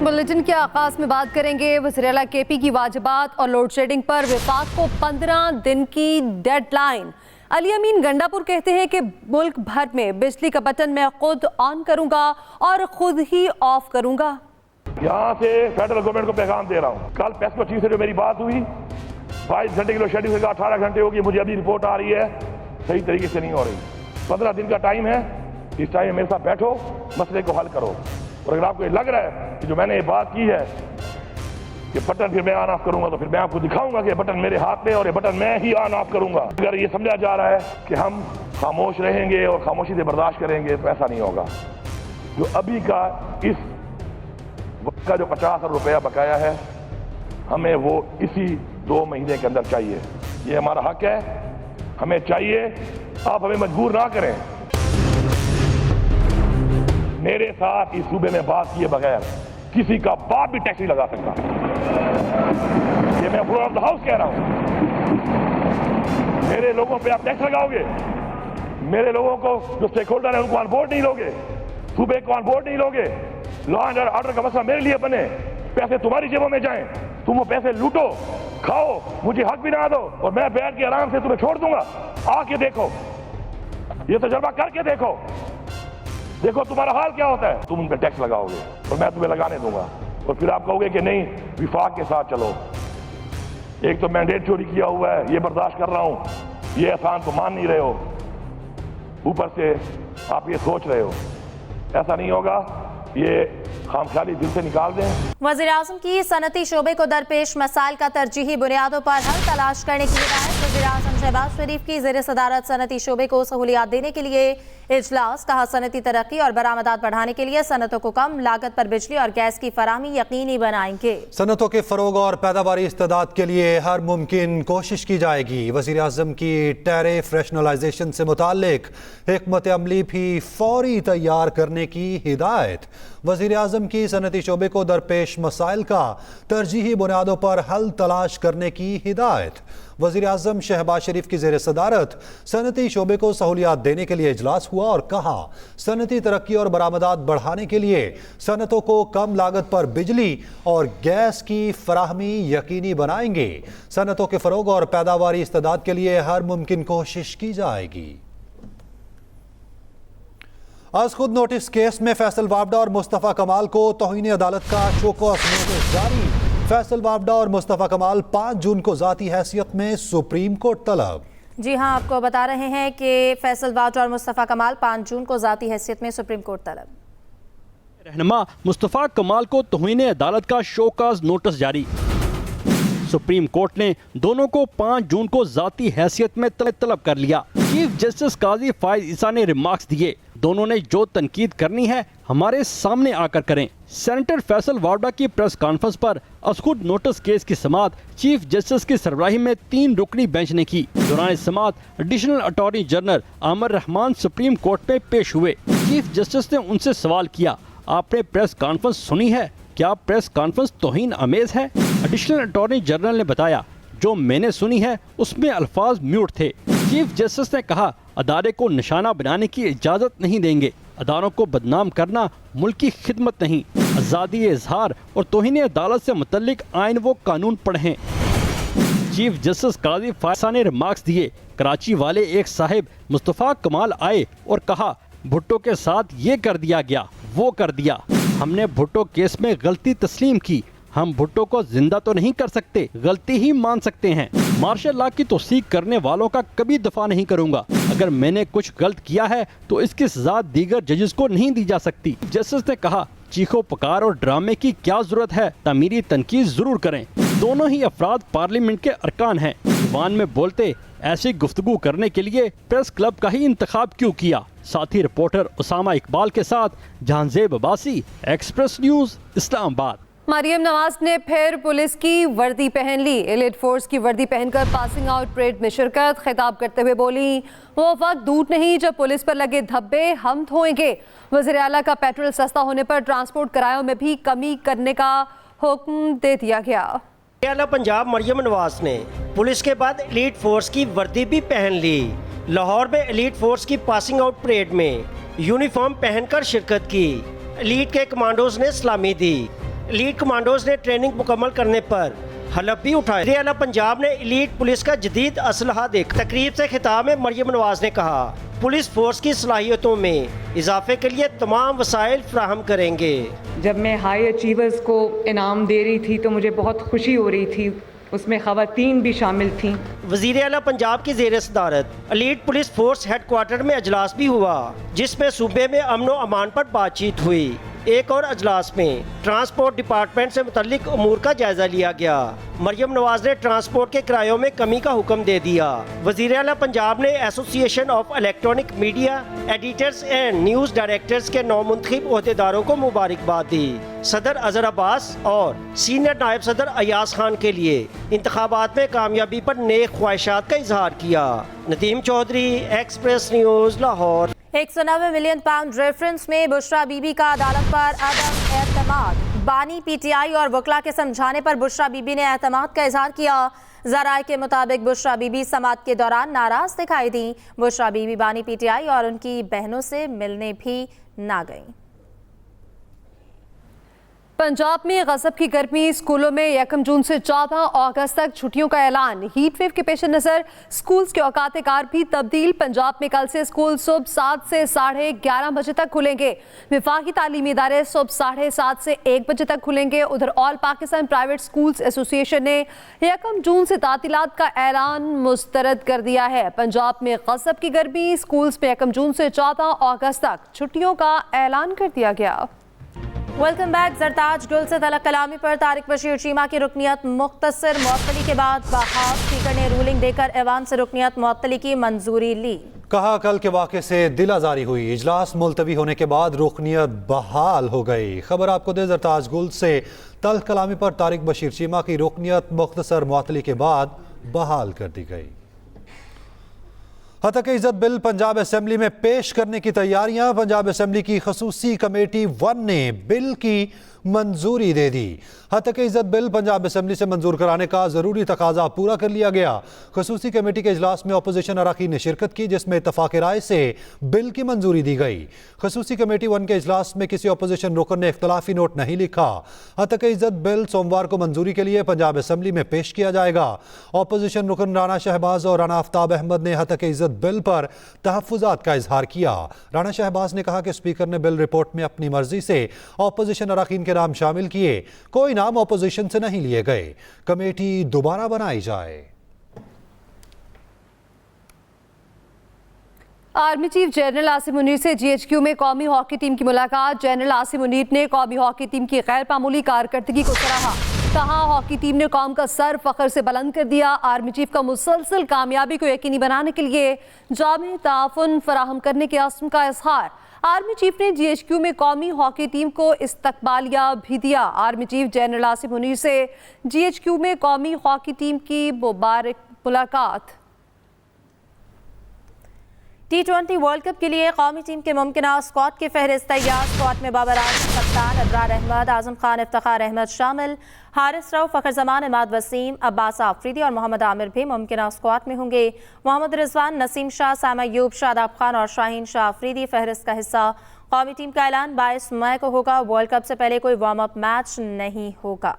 Bulletin के आगाज में बात करेंगे वज़ीर-ए-आला केपी की वाजिबात और लोड शेडिंग पर विफाक को 15 दिन की डेडलाइन। अली अमीन गंडापुर कहते हैं कि मुल्क भर में बिजली का बटन मैं खुद ऑन करूंगा और खुद ही ऑफ करूंगा। यहाँ से फेडरल गवर्नमेंट को पैगाम दे रहा हूँ, कल पेस्को चीफ से जो मेरी बात हुई 22 घंटे की लोड शेडिंग से 18 घंटे होगी, मुझे अभी रिपोर्ट आ रही है सही तरीके से नहीं हो रही। 15 दिन का टाइम है, इस टाइम मेरे साथ बैठो, मसले को हल करो। और अगर आपको ये लग रहा है कि जो मैंने ये बात की है कि बटन फिर मैं ऑन ऑफ करूंगा, तो फिर मैं आपको दिखाऊंगा कि बटन मेरे हाथ में और ये बटन मैं ही ऑन ऑफ करूंगा। अगर ये समझा जा रहा है कि हम खामोश रहेंगे और खामोशी से बर्दाश्त करेंगे तो ऐसा नहीं होगा। जो अभी का इस वक्त का जो 50,000 रुपया बकाया है, हमें वो इसी 2 महीने के अंदर चाहिए। ये हमारा हक है, हमें चाहिए। आप हमें मजबूर ना करें। मेरे साथ इस सूबे में बात किए बगैर किसी का बाप भी टैक्स नहीं लगा सकता। ये मैं फ्लोर ऑफ द हाउस कह रहा हूं। मेरे लोगों पे आप टैक्स लगाओगे, मेरे लोगों को जो स्टेक होल्डर है उनको ऑन बोर्ड नहीं लोगे, सूबे को ऑन बोर्ड नहीं लोगे। लॉ एंड ऑर्डर का मसला मेरे लिए बने, पैसे तुम्हारी जेबों में जाएं, तुम वो पैसे लूटो, खाओ, मुझे हक भी ना दो और मैं बैठ के आराम से तुम्हें छोड़ दूंगा। आके देखो, ये तजर्बा करके देखो, देखो तुम्हारा हाल क्या होता है। तुम उन पर टैक्स लगाओगे और मैं तुम्हें लगाने दूंगा और फिर आप कहोगे कि नहीं विफाक के साथ चलो। एक तो मैंडेट चोरी किया हुआ है, ये बर्दाश्त कर रहा हूं, ये एहसान तो मान नहीं रहे हो, ऊपर से आप ये सोच रहे हो। ऐसा नहीं होगा, ये खामख्याली दिल से निकाल दें। वज़ीर-ए-आज़म की सनती शोबे को दरपेश मसाइल का तरजीही बुनियादों पर हल तलाश करने की हिदायत। वज़ीर-ए-आज़म शहबाज शरीफ की ज़ेर सदारत सनती शोबे को सहूलियात देने के लिए इजलास। कहा सनती तरक्की और बरामदात बढ़ाने के लिए सनतों को कम लागत पर बिजली और गैस की फराहमी यकीनी बनाएंगे। सनतों के फरोग और पैदावारी इस्तेदाद के लिए हर मुमकिन कोशिश की जाएगी। वज़ीर-ए-आज़म की टैरिफ रैशनलाइजेशन से मुताल्लिक हिकमत अमली भी फौरी तैयार करने की हिदायत। वज़ीर-ए-आज़म की सनती शोबे को दरपेश मसाइल का तरजीही बुनियादों पर हल तलाश करने की हिदायत। वज़ीर-ए-आज़म शहबाज शरीफ की ज़ेर सदारत सनती शोबे को सहूलियात देने के लिए इजलास हुआ और कहा सनती तरक्की और बरामदात बढ़ाने के लिए सनतों को कम लागत पर बिजली और गैस की फराहमी यकीनी बनाएंगे। सनतों के फरोग और पैदावारी इस्तेदाद के लिए हर मुमकिन कोशिश की जाएगी। आज खुद नोटिस केस में फैसल वावडा और मुस्तफ़ा कमाल को तौहीन अदालत का शो कॉज नोटिस जारी। फैसल वावडा और मुस्तफ़ा कमाल 5 जून को ज़ाती हैसियत में सुप्रीम कोर्ट तलब। जी हाँ, आपको बता रहे हैं कि फैसल वावडा और मुस्तफ़ा कमाल 5 जून को ज़ाती हैसियत में सुप्रीम कोर्ट तलब। रहनुमा मुस्तफ़ा कमाल को तौहीन अदालत का शो कॉज नोटिस जारी। सुप्रीम कोर्ट ने दोनों को 5 जून को ज़ाती हैसियत में तलब कर लिया। चीफ जस्टिस काजी फायज ईसा ने रिमार्क्स दिए, दोनों ने जो तनकीद करनी है हमारे सामने आकर करें। सेनेटर फैसल वावडा की प्रेस कॉन्फ्रेंस पर असखुद नोटिस केस की समाअत चीफ जस्टिस की सरबराही में 3 रुकनी बेंच ने की। दौरान समाअत additional attorney general Aamir Rahman supreme court में पेश हुए। चीफ जस्टिस ने उनसे सवाल किया, आपने प्रेस कॉन्फ्रेंस सुनी है, क्या प्रेस कॉन्फ्रेंस तौहीन अमेज है? एडिशनल अटॉर्नी जनरल ने बताया, जो मैंने सुनी है उसमें अल्फाज म्यूट थे। चीफ जस्टिस ने कहा, अदारे को निशाना बनाने की इजाज़त नहीं देंगे, अदारों को बदनाम करना मुल्क की खिदमत नहीं। आज़ादी इजहार और तौहीन अदालत से मुतल्लिक आइन वो कानून पढ़ें। चीफ जस्टिस काजी फायसा ने रिमार्क्स दिए, कराची वाले एक साहिब मुस्तफ़ा कमाल आए और कहा भुट्टो के साथ ये कर दिया गया, वो कर दिया। हमने भुट्टो केस में गलती तस्लीम की, हम भुट्टो को जिंदा तो नहीं कर सकते, गलती ही मान सकते हैं। मार्शल लॉ की तौसीक करने वालों का कभी दफा नहीं करूंगा। अगर मैंने कुछ गलत किया है तो इसकी सजा दीगर जजेस को नहीं दी जा सकती। जस्टिस ने कहा, चीखो पकार और ड्रामे की क्या जरूरत है, तामीरी तनकीद जरूर करें। दोनों ही अफराद पार्लियामेंट के अरकान हैं, जुबान में बोलते ऐसी गुफ्तगू करने के लिए प्रेस क्लब का ही इंतखाब क्यों किया? साथी रिपोर्टर उसामा इकबाल के साथ जहांजेब अब्बासी, एक्सप्रेस न्यूज, इस्लामाबाद। मरियम नवाज ने फिर पुलिस की वर्दी पहन ली। एलिट फोर्स की वर्दी पहनकर पासिंग आउट परेड में शिरकत। खिताब करते हुए बोली, वो वक्त दूर नहीं जब पुलिस पर लगे धब्बे हम धोएंगे। वज़ीर-ए-आला का पेट्रोल सस्ता होने पर ट्रांसपोर्ट किरायों में भी कमी करने का हुक्म दे दिया गया। आला पंजाब मरियम नवाज ने पुलिस के बाद एलीट फोर्स की वर्दी भी पहन ली। लाहौर में एलीट फोर्स की पासिंग आउट परेड में यूनिफॉर्म पहनकर शिरकत की। एलीट के कमांडोज ने सलामी दी। एलीट कमांडोज ने ट्रेनिंग मुकम्मल करने पर हलफ भी उठाए। वज़ीर आला पंजाब ने एलीट पुलिस का जदीद असलहा देखा। तकरीब से खिताब में मरियम नवाज ने कहा, पुलिस फोर्स की सलाहियतों में इजाफे के लिए तमाम वसाइल फ्राहम करेंगे। जब मैं हाई अचीवर्स को इनाम दे रही थी तो मुझे बहुत खुशी हो रही थी, उसमें ख़वातीन भी शामिल थीं। वज़ीर आला पंजाब की ज़ेर सदारत एलीट पुलिस फोर्स हेडक्वार्टर में अजलास भी हुआ, जिसमें सूबे में अमन व अमान पर बातचीत हुई। एक और अजलास में ट्रांसपोर्ट डिपार्टमेंट से मुतल्लिक अमूर का जायजा लिया गया। मरियम नवाज ने ट्रांसपोर्ट के किरायों में कमी का हुक्म दे दिया। वज़ीर आला पंजाब ने association of electronic media editors and news directors के नौमुंतखब ओहदेदारों को मुबारकबाद दी। सदर अजहर अब्बास और सीनियर नायब सदर अयाज खान के लिए इंतखाबात में कामयाबी पर नेक ख्वाहिशात का इजहार किया। Nadeem Chaudhry, Express News, Lahore. 190 million pound reference में बुशरा बीबी का अदालत पर अदम एतमाद। बानी पीटीआई और वकला के समझाने पर बुशरा बीबी ने एतमाद का इजहार किया। ज़राए के मुताबिक बुशरा बीबी समाअत के दौरान नाराज दिखाई दी। बुशरा बीबी बानी पीटीआई और उनकी बहनों से मिलने भी ना गईं। पंजाब में गजब की गर्मी, स्कूलों में 1 जून से 14 अगस्त तक छुट्टियों का ऐलान। हीट वेव के पेश नज़र स्कूल्स के औकात कार भी तब्दील। पंजाब में कल से स्कूल सुबह 7 से 11:30 बजे तक खुलेंगे। वफाकी तालीमी इदारे सुबह 7:30 से 1 बजे तक खुलेंगे। उधर all Pakistan private schools association ने 1 जून से तातीलात का ऐलान मुस्तरद कर दिया है। पंजाब में गजब की गर्मी, स्कूल्स में 1 जून से 14 अगस्त तक छुट्टियों का ऐलान कर दिया गया। Welcome back. जरताज गुल से तलक कलामी पर तारिक बशीर चीमा की रुकनियत मुख्तसर मुअत्तली के बाद बहाल। स्पीकर ने रूलिंग देकर ऐवान से रुकनियत मुअत्तली की मंजूरी ली। कहा, कल के वाक़े से दिल आज़ारी हुई, इजलास मुलतवी होने के बाद रुकनियत बहाल हो गई। खबर आपको दे, जरताज गुल से तलक कलामी पर तारिक बशीर चीमा की रुकनियत मुख्तसर मुअत्तली के बाद बहाल कर दी गई। हतक इज़्ज़त बिल पंजाब असेंबली में पेश करने की तैयारियां। पंजाब असेंबली की खसूसी कमेटी 1 ने बिल की मंजूरी दे दी। हतक इज़्ज़त बिल पंजाब असेंबली से मंजूर कराने का ज़रूरी तकाजा पूरा कर लिया गया। खसूसी कमेटी के इजलास में अपोजिशन अरकान ने शिरकत की, जिसमें इत्तफाक राय से बिल की मंजूरी दी गई। खसूसी कमेटी 1 के इजलास में किसी अपोजिशन रुकन ने इख्तलाफी नोट नहीं लिखा। हतक इज़्ज़त बिल सोमवार को मंजूरी के लिए पंजाब असेंबली में पेश किया जाएगा। अपोजिशन रुकन राना शहबाज और राना आफ्ताब अहमद ने हतक इज़्ज़त बिल पर तहफ़्फ़ुज़ात का इजहार किया। राना शहबाज ने कहा कि स्पीकर ने बिल रिपोर्ट में अपनी मर्जी से अपोजिशन अरकान के नाम शामिल किए, कोई नाम अपोजिशन से नहीं लिए गए। कमेटी दोबारा बनाई जाए। Army chief general Asim Munir से GHQ में कौमी हॉकी टीम की मुलाकात। जनरल आसिम मुनीर ने कौमी हॉकी टीम की गैर मामूली कारकर्दगी को सराहा। कहा, हॉकी टीम ने कौम का सर फख्र से बुलंद कर दिया। आर्मी चीफ का मुसलसल कामयाबी को यकीनी बनाने के लिए जामे ताउन फराहम करने के अज़्म का इजहार। आर्मी चीफ ने GHQ में कौमी हॉकी टीम को इस्तकबालिया भी दिया। Army chief general Asim Munir से GHQ में कौमी हॉकी टीम की मुबारक मुलाकात। T20 वर्ल्ड कप के लिए कौमी टीम के मुमकिना स्क्वाड की फहरिस्त तैयार। स्क्वाड में बाबर आजम कप्तान, अबरार अहमद, आजम खान, इफ्तिखार अहमद शामिल। हारिस रऊफ, फ़खर जमान, इमाद वसीम, अब्बास आफरीदी और मोहम्मद आमिर भी मुमकिना स्क्वाड में होंगे। मोहम्मद रिजवान, नसीम शाह, सामा अय्यूब, शादाब खान और शाहीन शाह आफरीदी फहरिस्त का हिस्सा। कौमी टीम का ऐलान 22 मई को होगा। वर्ल्ड कप से पहले कोई वार्म अप मैच नहीं होगा।